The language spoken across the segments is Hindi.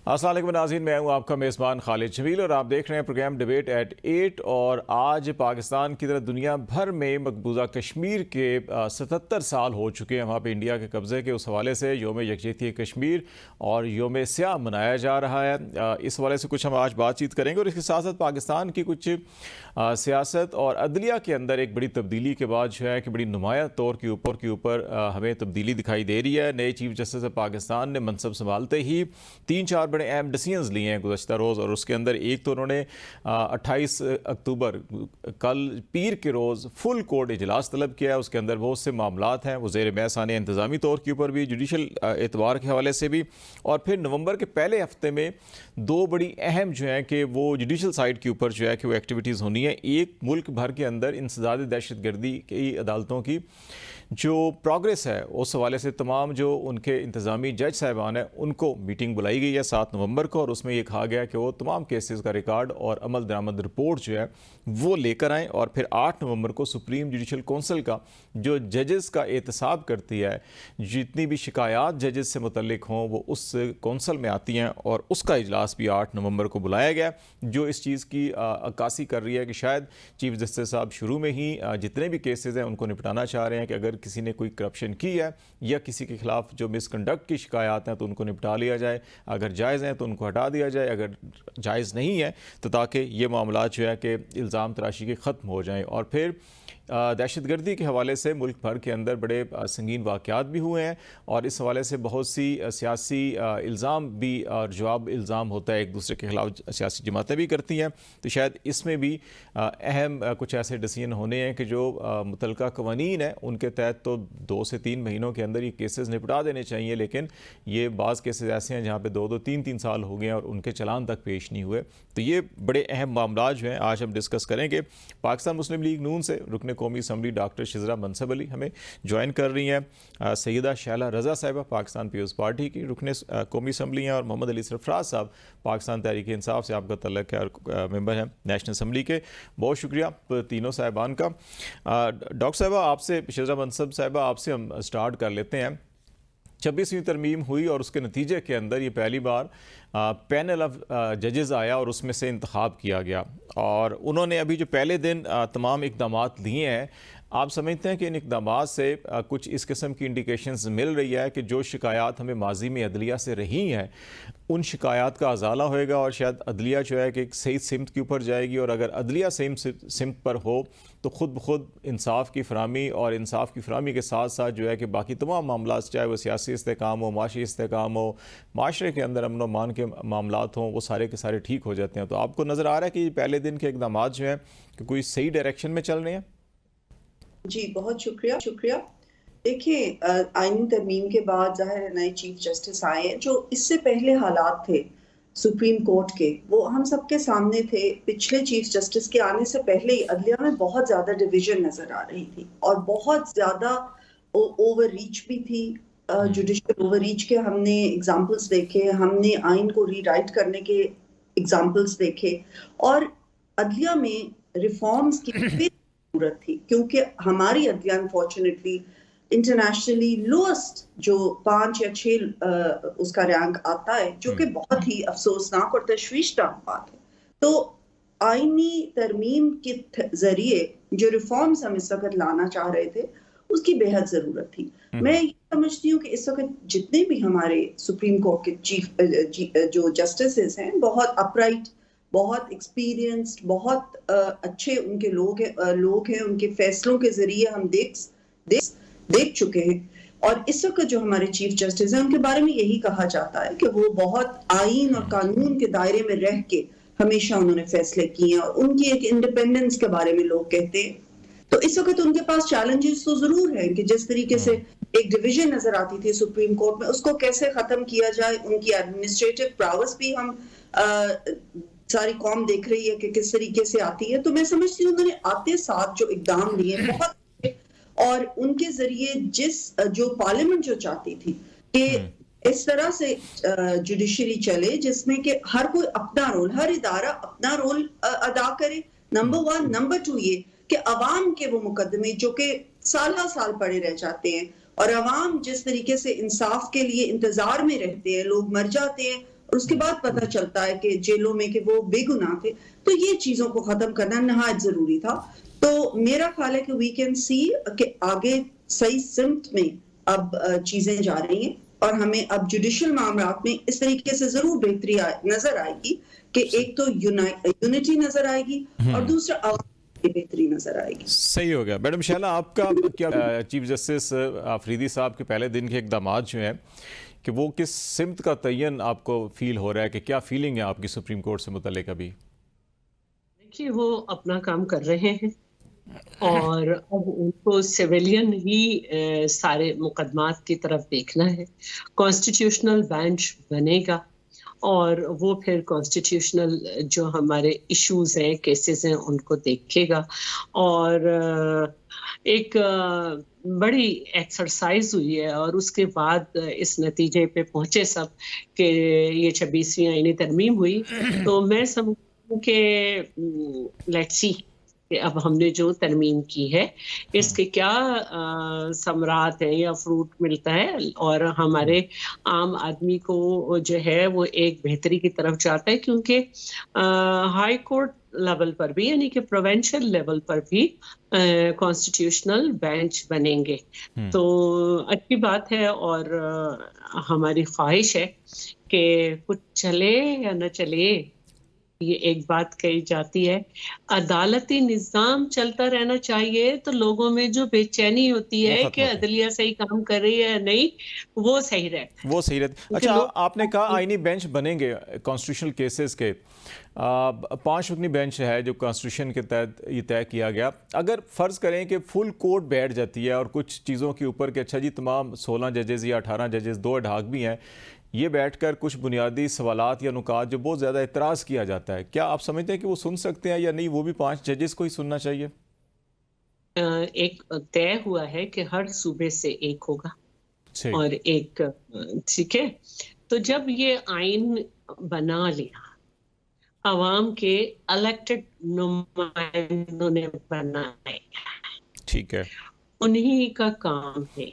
अस्सलाम वालेकुम नाज़रीन, मैं हूं आपका मेज़बान खालिद जमील और आप देख रहे हैं प्रोग्राम डिबेट एट 8। और आज पाकिस्तान की तरह दुनिया भर में मकबूजा कश्मीर के 77 साल हो चुके हैं वहाँ पे इंडिया के कब्ज़े के। उस हवाले से योम यकजहती कश्मीर और योम स्याह मनाया जा रहा है। इस हवाले से कुछ हम आज बातचीत करेंगे और इसके साथ साथ पाकिस्तान की कुछ सियासत और अदलिया के अंदर एक बड़ी तब्दीली के बाद जो है कि बड़ी नुमाया तौर के ऊपर हमें तब्दीली दिखाई दे रही है। नए चीफ जस्टिस पाकिस्तान ने मनसब संभालते ही 3-4 बड़े अहम डिसीजंस लिए हैं गुज़श्ता रोज़। और उसके अंदर एक तो उन्होंने 28 अक्टूबर कल पीर के रोज़ फुल कोर्ट इजलास तलब किया है। उसके अंदर बहुत से मामलात हैं, वो ज़ेर बहस आने इंतज़ामी तौर के ऊपर भी, जुडिशल एतबार के हवाले से भी। और फिर नवंबर के पहले हफ्ते में दो बड़ी अहम जो है कि वो जुडिशल साइड के ऊपर जो है कि वो एक्टिविटीज़ होनी है। एक, मुल्क भर के अंदर इंसदाद दहशत गर्दी की अदालतों की जो प्रोग्रेस है उस हवाले से तमाम जो उनके इंतज़ामी जज साहिबान हैं उनको मीटिंग बुलाई गई है 7 नवंबर को। और उसमें ये कहा गया कि वो तमाम केसेस का रिकॉर्ड और अमल दरामद रिपोर्ट जो है वो लेकर आएँ। और फिर 8 नवंबर को सुप्रीम जुडिशल कौंसिल का जो जजेस का एहतसाब करती है, जितनी भी शिकायत जजेस से मुतल्लिक हों वो उस कौंसिल में आती हैं और उसका इजलास भी 8 नवंबर को बुलाया गया, जो इस चीज़ की अक्कासी कर रही है कि शायद चीफ जस्टिस साहब शुरू में ही जितने भी केसेस हैं उनको निपटाना चाह रहे हैं कि अगर किसी ने कोई करप्शन की है या किसी के खिलाफ जो मिसकंडक्ट की शिकायत हैं तो उनको निपटा लिया जाए, अगर जायज़ हैं तो उनको हटा दिया जाए, अगर जायज़ नहीं है तो ताकि ये मामला जो है कि इल्ज़ाम तराशी के ख़त्म हो जाएं। और फिर दहशतगर्दी के हवाले से मुल्क भर के अंदर बड़े संगीन वाक़यात भी हुए हैं और इस हवाले से बहुत सी सियासी इल्ज़ाम भी और जवाब इल्ज़ाम होता है एक दूसरे के खिलाफ सियासी जमातें भी करती हैं। तो शायद इसमें भी अहम कुछ ऐसे डिसीजन होने हैं कि जो मुतलका कवानीन है उनके तहत तो 2 से 3 महीनों के अंदर ये केसेस निपटा देने चाहिए, लेकिन ये बाज़ केसेस ऐसे हैं जहाँ पे 2-2, 3-3 साल हो गए हैं और उनके चलान तक पेश नहीं हुए। तो ये बड़े अहम मामला जो हैं आज हम डिस्कस करेंगे। पाकिस्तान मुस्लिम लीग नून से रुकने कौमी असम्बली डॉक्टर शिजरा मनसब अली हमें ज्वाइन कर रही हैं। सैयदा शैला रज़ा साहिबा पाकिस्तान पीपल्स पार्टी की रुकने कौमी असम्बली हैं और मोहम्मद अली सरफराज साहब पाकिस्तान तहरीक इंसाफ से आपका तल्लुक़ है और मेंबर हैं नेशनल असम्बली के। बहुत शुक्रिया तीनों साहिबान का। डॉक्टर साहिबा आपसे, शिजरा मनसब साहिबा आपसे हम स्टार्ट कर लेते हैं। 26वीं तरमीम हुई और उसके नतीजे के अंदर ये पहली बार पैनल ऑफ जजेस आया और उसमें से इंतखाब किया गया और उन्होंने अभी जो पहले दिन तमाम इक़दामात लिए हैं, आप समझते हैं कि इन इक़दामात से कुछ इस किस्म की इंडिकेशंस मिल रही है कि जो शिकायत हमें माजी में अदलिया से रही हैं उन शिकायत का अजाला होएगा और शायद अदलिया जो है कि एक सही सिमत के ऊपर जाएगी और अगर अदलिया सही सिमत पर हो तो ख़ुद ब खुद इंसाफ की फराहमी और इंसाफ की फराहमी के साथ साथ जो है कि बाकी तमाम मामला, चाहे वो सियासी इस्तेकाम हो, माशी इस्तेकाम हो, माशरे के अंदर अमन मान के मामलात हों, वो सारे के सारे ठीक हो जाते हैं। तो आपको नज़र आ रहा है कि पहले दिन के इक़दामात जो हैं कि कोई सही डायरेक्शन में चल रहे हैं? जी, बहुत शुक्रिया। देखिए, आईनी तरमीम के बाद ज़ाहिर है नए चीफ जस्टिस आए हैं। जो इससे पहले हालात थे सुप्रीम कोर्ट के, वो हम सबके सामने थे। पिछले चीफ जस्टिस के आने से पहले ही अदलिया में बहुत ज़्यादा डिवीजन नज़र आ रही थी और बहुत ज़्यादा ओवर रीच भी थी। जुडिशल ओवर रीच के हमने एग्जाम्पल्स देखे, हमने आइन को रीराइट करने के एग्जाम्पल्स देखे और अदलिया में रिफॉर्म्स की जरूरत थी क्योंकि हमारी अदलिया अनफॉर्चुनेटली इंटरनेशनली लोएस्ट जो 5 या 6 उसका रैंक आता है, जो कि बहुत ही अफसोसनाक और तशवीशनाक बात है। तो आईनी तरमीम के जरिए जो रिफॉर्म्स हम इस वक्त लाना चाह रहे थे उसकी बेहद जरूरत थी। मैं ये समझती हूँ कि इस वक्त जितने भी हमारे सुप्रीम कोर्ट के चीफ जो जस्टिस हैं बहुत अपराइट, बहुत एक्सपीरियंस्ड, बहुत अच्छे उनके लोग हैं। उनके फैसलों के जरिए हम देख चुके हैं और इस वक्त जो हमारे चीफ जस्टिस हैं उनके बारे में यही कहा जाता है कि वो बहुत आइन और कानून के दायरे में रह के हमेशा उन्होंने फैसले किए हैं और उनकी एक इंडिपेंडेंस के बारे में लोग कहते हैं। तो इस वक्त उनके पास चैलेंजेस तो जरूर हैं कि जिस तरीके से एक डिवीजन नजर आती थी सुप्रीम कोर्ट में, उसको कैसे खत्म किया जाए। उनकी एडमिनिस्ट्रेटिव प्रावस भी हम सारी कौम देख रही है कि किस तरीके से आती है। तो मैं समझती हूँ उन्होंने आते साथ जो इकदाम लिए बहुत और उनके जरिए जो पार्लियामेंट जो चाहती थी कि इस तरह से जुडिशरी चले जिसमें कि हर कोई अपना रोल, हर इदारा अपना रोल अदा करे, नंबर 1। नंबर 2 ये कि अवाम के वो मुकदमे जो कि साल पड़े रह जाते हैं और अवाम जिस तरीके से इंसाफ के लिए इंतजार में रहते हैं, लोग मर जाते हैं और उसके बाद पता चलता है कि जेलों में कि वो बेगुनाह थे। तो ये चीजों को खत्म करना नहायत जरूरी था। तो मेरा ख्याल है कि वी कैन सी कि आगे सही सिमत में अब चीजें जा रही हैं और हमें अब जुडिशल मामलात में इस तरीके से जरूर बेहतरी नजर आएगी कि एक तो यूनिटी नजर आएगी और दूसरा आवाज की बेहतरी नजर आएगी। सही हो गया। मैडम शैला, आपका क्या चीफ जस्टिस आफरीदी साहब के पहले दिन के इकदाम जो हैं कि वो किस सिमत का तयन आपको फील हो रहा है, कि क्या फीलिंग है आपकी सुप्रीम कोर्ट से मुतल्लिक अभी? देखिए, वो अपना काम कर रहे हैं और अब उनको सिविलियन ही सारे मुकदमात की तरफ देखना है। कॉन्स्टिट्यूशनल बेंच बनेगा और वो फिर कॉन्स्टिट्यूशनल जो हमारे इश्यूज हैं, केसेस हैं, उनको देखेगा। और एक बड़ी एक्सरसाइज हुई है और उसके बाद इस नतीजे पे पहुंचे सब कि ये 26वीं आईनी तरमीम हुई। तो मैं समझती हूँ कि लेट्स सी कि अब हमने जो तरमीम की है इसके क्या समरात है या फ्रूट मिलता है और हमारे आम आदमी को जो है वो एक बेहतरी की तरफ जाता है, क्योंकि हाई कोर्ट लेवल पर भी यानी कि प्रोविंशियल लेवल पर भी कॉन्स्टिट्यूशनल बेंच बनेंगे। तो अच्छी बात है और हमारी ख्वाहिश है कि कुछ चले या न चले, ये एक बात कही जाती है, अदालती निज़ाम चलता रहना चाहिए। तो लोगों में जो बेचैनी होती है कि अदलिया सही काम कर रही है या नहीं, वो सही रहता है, वो सही रहता है। अच्छा, आपने कहा आईनी बेंच बनेंगे कॉन्स्टिट्यूशनल केसेस के। 5 रुकनी बेंच है जो कॉन्स्टिट्यूशन के तहत ये तय किया गया। अगर फ़र्ज़ करें कि फुल कोर्ट बैठ जाती है और कुछ चीज़ों के ऊपर कि अच्छा जी तमाम 16 जजेज़ या 18 जजेज़, 2 एडहॉक भी हैं, ये बैठकर कुछ बुनियादी सवालात या नुकात जो बहुत ज़्यादा एतराज़ किया जाता है, क्या आप समझते हैं कि वो सुन सकते हैं या नहीं? वो भी 5 जजेस को ही सुनना चाहिए? एक तय हुआ है कि हर सूबे से एक होगा और एक, ठीक है। तो जब ये आइन बना लिया, अवाम के इलेक्टेड नुमाइंदों ने बनाए, ठीक है, उन्हीं का काम है।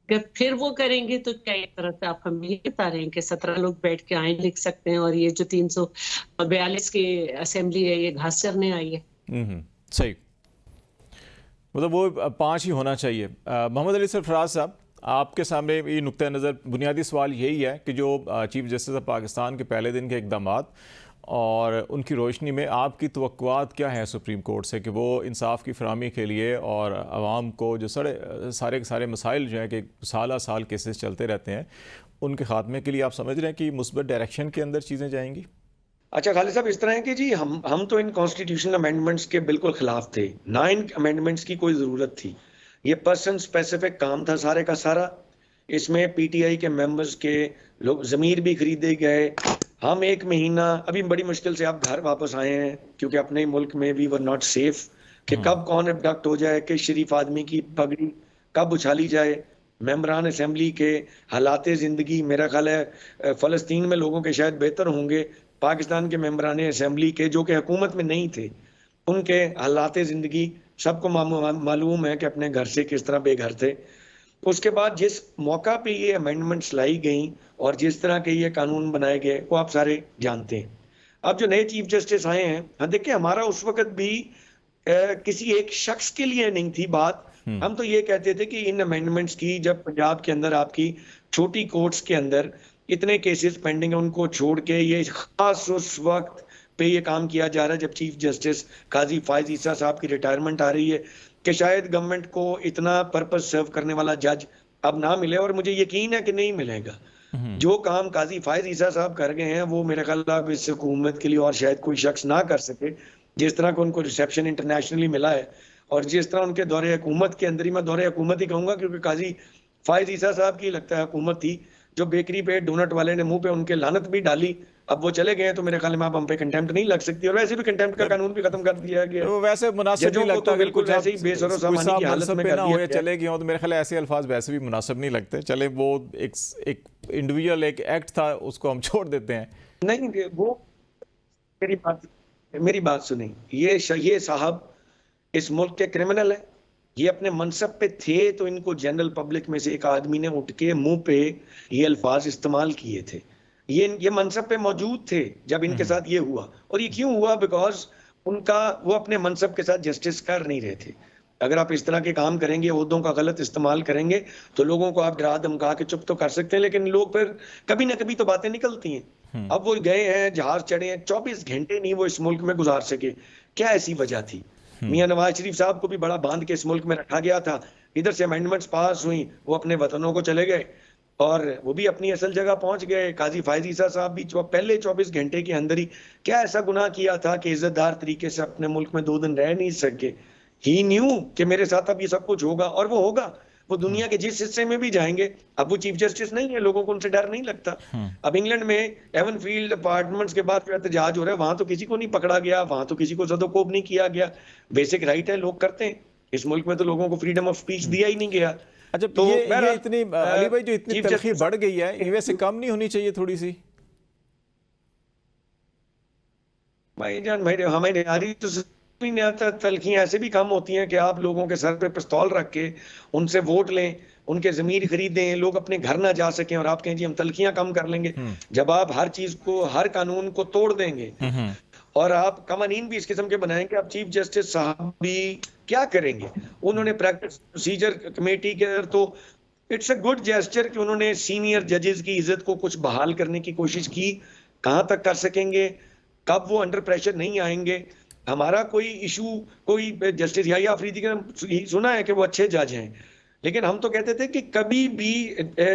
फिर वो करेंगे तो क्या एक तरह से आप हम ये बता रहे हैं कि 17 लोग बैठ के आइन लिख सकते हैं और ये जो 342 की असेंबली है ये घास चरने आई है। सही, मतलब वो 5 ही होना चाहिए। मोहम्मद अली सरफराज साहब, आपके सामने ये नुक्ता नज़र, बुनियादी सवाल यही है कि जो चीफ जस्टिस ऑफ पाकिस्तान के पहले दिन के इकदामात और उनकी रोशनी में आपकी तवक्कुआत क्या है सुप्रीम कोर्ट से कि वो इंसाफ की फराहमी के लिए और आवाम को जो सारे के सारे मसाइल जो हैं कि साल केसेस चलते रहते हैं, उनके ख़ात्मे के लिए आप समझ रहे हैं कि मुस्बत डायरेक्शन के अंदर चीज़ें जाएंगी? अच्छा खालिद साहब, इस तरह है कि जी हम तो इन कॉन्स्टिट्यूशनल अमेंडमेंट्स के बिल्कुल खिलाफ थे, ना इन अमेंडमेंट्स की कोई ज़रूरत थी। ये पर्सन स्पेसिफिक काम था सारे का सारा। इसमें पीटीआई के मेंबर्स के लोग ज़मीर भी खरीदे गए। हम 1 महीना अभी बड़ी मुश्किल से आप घर वापस आए हैं क्योंकि अपने मुल्क में वी वर नॉट सेफ कि कब कौन अबडक्ट हो जाए, कि शरीफ आदमी की पगड़ी कब उछाली जाए। मेंबरान असेंबली के हालात ज़िंदगी, मेरा ख्याल है फ़लस्तीन में लोगों के शायद बेहतर होंगे, पाकिस्तान के मेंबरान असेंबली के जो कि हुकूमत में नहीं थे, उनके हालात ज़िंदगी सबको मालूम है कि अपने घर से किस तरह बेघर थे। उसके बाद जिस मौका पे ये अमेंडमेंट्स लाई गई और जिस तरह के ये कानून बनाए गए वो आप सारे जानते हैं। अब जो नए चीफ जस्टिस आए हैं, हाँ देखिए, हमारा उस वक्त भी किसी एक शख्स के लिए नहीं थी बात। हम तो ये कहते थे कि इन अमेंडमेंट्स की, जब पंजाब के अंदर आपकी छोटी कोर्ट्स के अंदर इतने केसेस पेंडिंग है, उनको छोड़ के ये खास उस वक्त पे ये काम किया जा रहा है जब चीफ जस्टिस काजी फायज ईसा साहब की रिटायरमेंट आ रही है, कि शायद गवर्नमेंट को इतना पर्पस सर्व करने वाला जज अब ना मिले, और मुझे यकीन है कि नहीं मिलेगा। जो काम काजी फायज ईसा साहब कर गए हैं वो मेरे ख्याल अब इस हुकूमत के लिए और शायद कोई शख्स ना कर सके। जिस तरह का उनको रिसेप्शन इंटरनेशनली मिला है और जिस तरह उनके दौरे हुकूमत के अंदर ही, मैं दौरे हुकूमत ही कहूंगा क्योंकि काजी फायज ईसा साहब की लगता है हुकूमत थी जो बेकरी पे डोनट वाले ने मुंह पे उनके लानत भी डाली। अब वो चले गए तो मेरे ख्याल में अब हम पे कंटेम्प्ट नहीं लग सकती, और वैसे भी कंटेम्प्ट का कानून भी खत्म कर दिया गया। वो वैसे मुनासिब नहीं लगता, तो बिल्कुल वैसे ही बेसरो सामानी की हालत में कर दिया गया। चले गए हो तो मेरे ख्याल ऐसे अल्फाज वैसे भी मुनासिब नहीं लगते। चले वो एक इंडिविजुअल एक एक्ट था, उसको हम छोड़ देते हैं। नहीं, वो मेरी बात सुनी, ये साहब इस मुल्क के क्रिमिनल है, ये अपने मनसब पे थे तो इनको जनरल पब्लिक में से एक आदमी ने उठ के मुंह पे ये अल्फाज इस्तेमाल किए थे। ये मनसब पे मौजूद थे जब इनके साथ ये हुआ। और ये क्यों हुआ? बिकॉज वो अपने मनसब के साथ जस्टिस कर नहीं रहे थे। अगर आप इस तरह के काम करेंगे, ओहदों का गलत इस्तेमाल करेंगे, तो लोगों को आप डरा धमका के चुप तो कर सकते हैं, लेकिन लोग फिर कभी ना कभी तो बातें निकलती हैं। अब वो गए हैं, जहाज चढ़े हैं, 24 घंटे नहीं वो इस मुल्क में गुजार सके। क्या ऐसी वजह थी? मियां नवाज शरीफ साहब को भी बड़ा बांध के इस मुल्क में रखा गया था। इधर से अमेंडमेंट्स पास हुई, वो अपने वतनों को चले गए और वो भी अपनी असल जगह पहुंच गए। काजी फायज ईसा साहब भी पहले 24 घंटे के अंदर ही क्या ऐसा गुनाह किया था कि इज्जतदार तरीके से अपने मुल्क में 2 दिन रह नहीं सके। ही न्यू कि मेरे साथ अब ये सब कुछ होगा, और वो होगा। वो दुनिया के जिस हिस्से में भी जाएंगे, अब वो चीफ जस्टिस नहीं है, लोगों को उनसे डर नहीं लगता। अब इंग्लैंड में एवन फील्ड अपार्टमेंट्स के बाद जो एहतजाज हो रहा है, वहां तो किसी को नहीं पकड़ा गया, वहां तो किसी को ज़दोकोब नहीं किया गया। बेसिक राइट है, लोग करते हैं। इस मुल्क में तो लोगों को फ्रीडम ऑफ स्पीच दिया ही नहीं गया। अच्छा, तो ये इतनी अली भाई जो इतनी चीफ तलखी जस्टिस बढ़ गई है, ये वैसे कम नहीं होनी चाहिए थोड़ी सी? भाईजान, भाई हमें आ रही तो नहीं आता। तलखियां ऐसे भी कम होती हैं कि आप लोगों के सर पे पिस्तौल रख के उनसे वोट लें, उनके जमीर खरीदें, लोग अपने घर ना जा सकें, और आप कहें जी हम तलखियां कम कर लेंगे। जब आप हर चीज को, हर कानून को तोड़ देंगे और आप कवानीन भी इस किस्म के बनाएंगे, आप चीफ जस्टिस साहब भी क्या करेंगे? उन्होंने प्रैक्टिस प्रोसीजर कमेटी के अंदर तो इट्स अ गुड जेस्चर कि उन्होंने सीनियर जजेस की इज्जत को कुछ बहाल करने की कोशिश की। कहां तक कर सकेंगे? कब वो अंडर प्रेशर नहीं आएंगे? हमारा कोई इशू, कोई जस्टिस याहिया अफरीदी का सुना है कि वो अच्छे जज हैं, लेकिन हम तो कहते थे कि कभी भी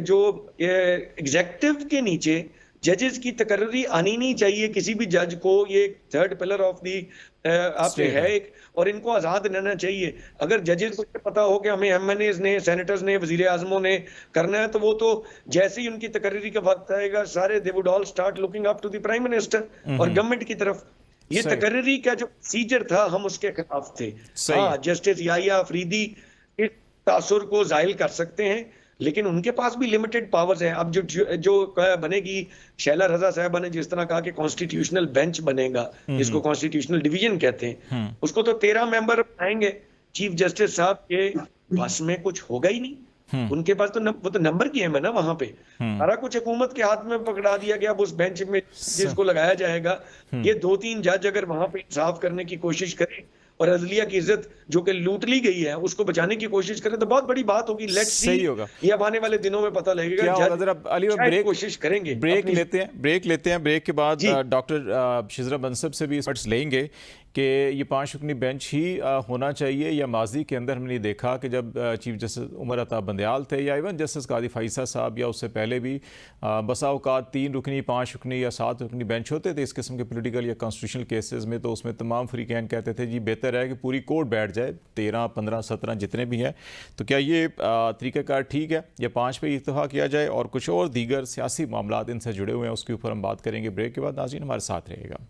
जो एग्जेक्टिव के नीचे जजेस की तकर्री आनी नहीं चाहिए किसी भी जज को। ये थर्ड पिलर ऑफ दी आप है एक, और इनको आजाद रहना चाहिए। अगर जजेस को पता हो कि हमें एमएनएस ने, सेनेटर्स ने, वजीर आजमों ने करना है, तो वो तो जैसे ही उनकी तकर्री का वक्त आएगा, सारे they would all start looking up to the prime minister और गवर्नमेंट की तरफ। ये तकर्री का जो प्रोसीजर था, हम उसके खिलाफ थे। हाँ, जस्टिस याहिया अफरीदी इस तासुर को जाहिल कर सकते हैं, लेकिन उनके पास भी लिमिटेड पावर्स हैं। अब जो बनेगी, शैला रजा साहबा ने जिस तरह कहा कि कॉन्स्टिट्यूशनल बेंच बनेगा, जिसको कॉन्स्टिट्यूशनल डिवीजन कहते हैं, उसको तो 13 मेंबर बनाएंगे। चीफ जस्टिस साहब के बस में कुछ होगा ही नहीं। उनके पास तो वो तो नंबर गेम है ना। वहां पे सारा कुछ हुकूमत के हाथ में पकड़ा दिया गया। अब उस बेंच में जिसको लगाया जाएगा, ये 2-3 जज अगर वहां पे इंसाफ करने की कोशिश करें और अदलिया की इज्जत जो कि लूट ली गई है उसको बचाने की कोशिश करें, तो बहुत बड़ी बात होगी। लेट्स सी, ये अब आने वाले दिनों में पता लगेगा। क्या होगा? जरा अली ब्रेक कोशिश करेंगे, ब्रेक लेते हैं। ब्रेक के बाद डॉक्टर शिजरा बंसब से भी एक्सपर्ट्स लेंगे कि ये 5 रुकनी बेंच ही होना चाहिए, या माजी के अंदर हमने देखा कि जब चीफ जस्टिस उमर अता बंदयाल थे, या इवन जस्टिस कादी फाइसा साहब, या उससे पहले भी बसा औकात 3 रुकनी, 5 रुकनी या 7 रुकनी बेंच होते थे इस किस्म के पॉलिटिकल या कॉन्स्टिट्यूशनल केसेस में। तो उसमें तमाम फ्रीकैन कहते थे जी बेहतर है कि पूरी कोर्ट बैठ जाए, 13, 15, 17 जितने भी हैं। तो क्या ये तरीक़ाकार ठीक है, या 5 पे इत्तफाक किया जाए? और कुछ और दीगर सियासी मामलात इनसे जुड़े हुए हैं, उसके ऊपर हम बात करेंगे ब्रेक के बाद। नाज़रीन, हमारे साथ रहेगा।